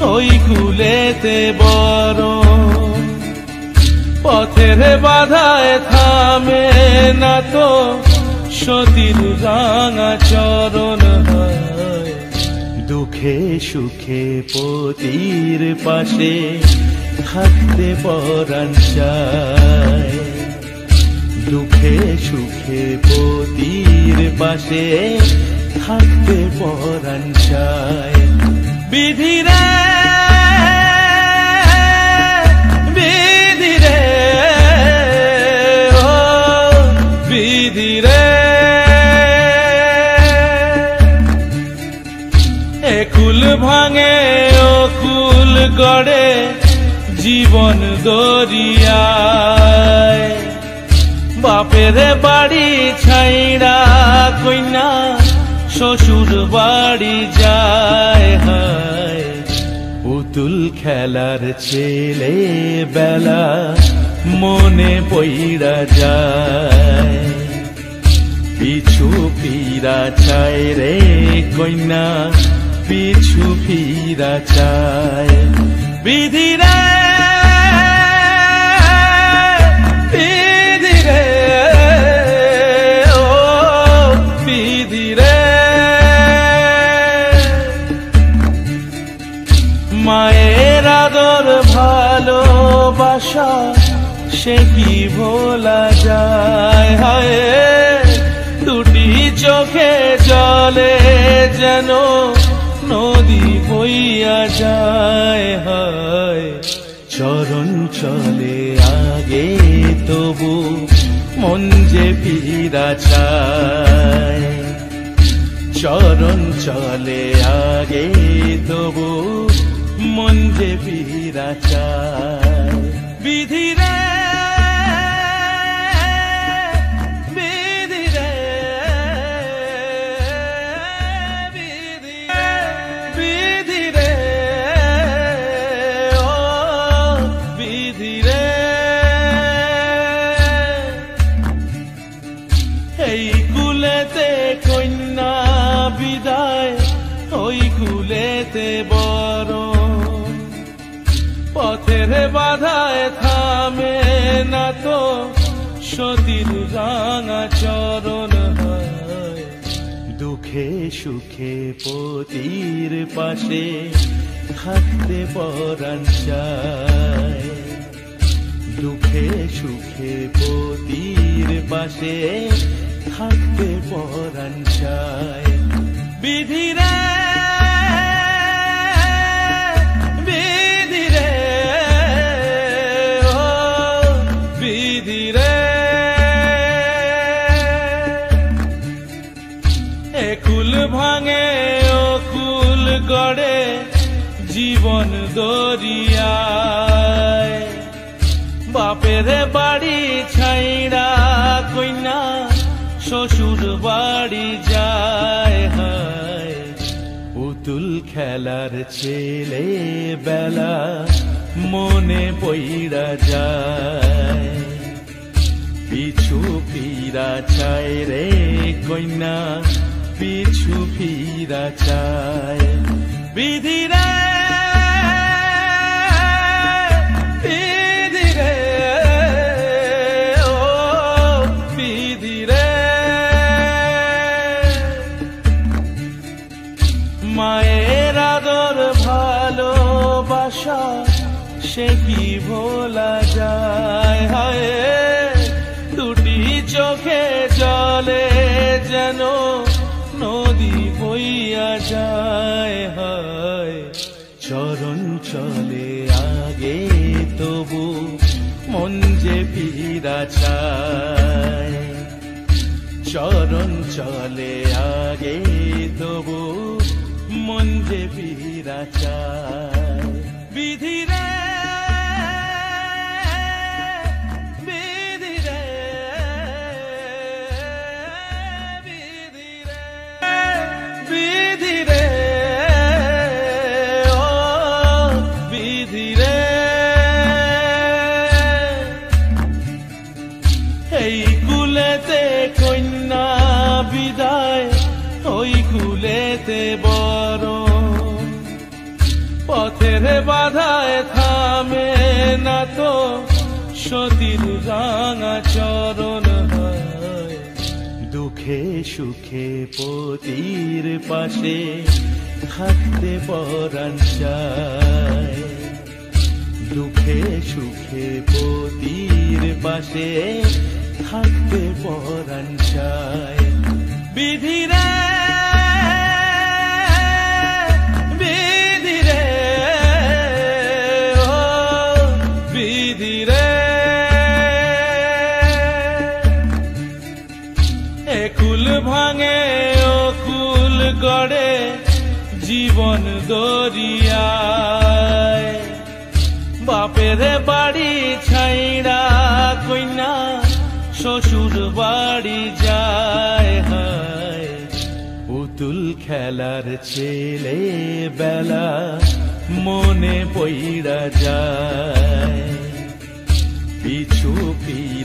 ওই কুলেতে বরণ পথের বাধায় থামে না তো সতীর রাঙা চরণ হয় দুঃখে সুখে পতির পাশে থাকতে পরাণ চায় দুঃখে সুখে পতির পাশে থাকতে পরাণ চায় বিধিরে বিধিরে ও বিধিরে একুল ভাঙে ও কুল গড়ে জীবন দরিয়ায় বাপের বাড়ি ছাইড়া কইনা শ্বশুর বাড়ি যায় হায় পুতুল খেলার ছেলে বেলা মনে পইড়া যায় পিছু ফিরা চায় রে কইনা পিছু ফিরা চায় বিধিরে বিধিরে ও বিধিরে মায়ের আদর ভালোবাসা সে কি ভোলা যায় হায় দুটি চোখে জলে যেন নদী বইয়া যায় হায় চরণ চলে আগে তবু মন যে ফিরা চায় চরণ চলে আগে তবু মন যে ফিরা চায় বিধিরে বিধিরে বিধিরে ও বিধিরে এই কুলেতে কন্যা বিদায় ওই কুলেতে বরণ পথের বাধায় থামে না তো সতীর রাঙা চরণ হয় দুঃখে সুখে পতির পাশে থাকতে পরাণ চায় দুঃখে সুখে পতির পাশে থাকতে পরাণ চায় বিধিরে বিধিরে ও বিধিরে একুল ভাঙে ও কুল গড়ে জীবন দরিয়ায় বাপের বাড়ি ছাইড়া কইনা শ্বশুর বাড়ি যায় হায় পুতুল খেলার ছেলে বেলা মনে পইড়া যায় পিছু ফিরা চায় রে কইনা পিছু ফিরা চায় বিধিরে বিধিরে ও বিধিরে মায়ের আদর ভালোবাসা সে কি ভোলা যায় হায় দুটি চোখে জলে যেন নদী বইয়া যায় হায় চরণ চলে আগে তবু মন যে ফিরা চায় চরণ চলে আগে তবু মন যে ফিরা চায় বিধিরে বিধিরে বিধিরে বিধিরে ও বিধিরে এই কুলেতে কন্যা বিদায় ওই কুলেতে বরণ পথের বাধায় থামে না তো সতীর রাঙা চরণ হয়। দুঃখে সুখে পতির পাশে থাকতে পরাণ চায়। দুঃখে সুখে পতির পাশে থাকতে পরাণ চায়। বিধিরে বিধিরে ও বিধিরে, একুল ভাঙে অকুল গড়ে জীবন দরিয়ায়। বাপের বাড়ি ছাইড়া কইনা শ্বশুর বাড়ি যায় হায়। পুতুল খেলার ছেলে বেলা মনে পইড়া যায়। পিছু ফিরা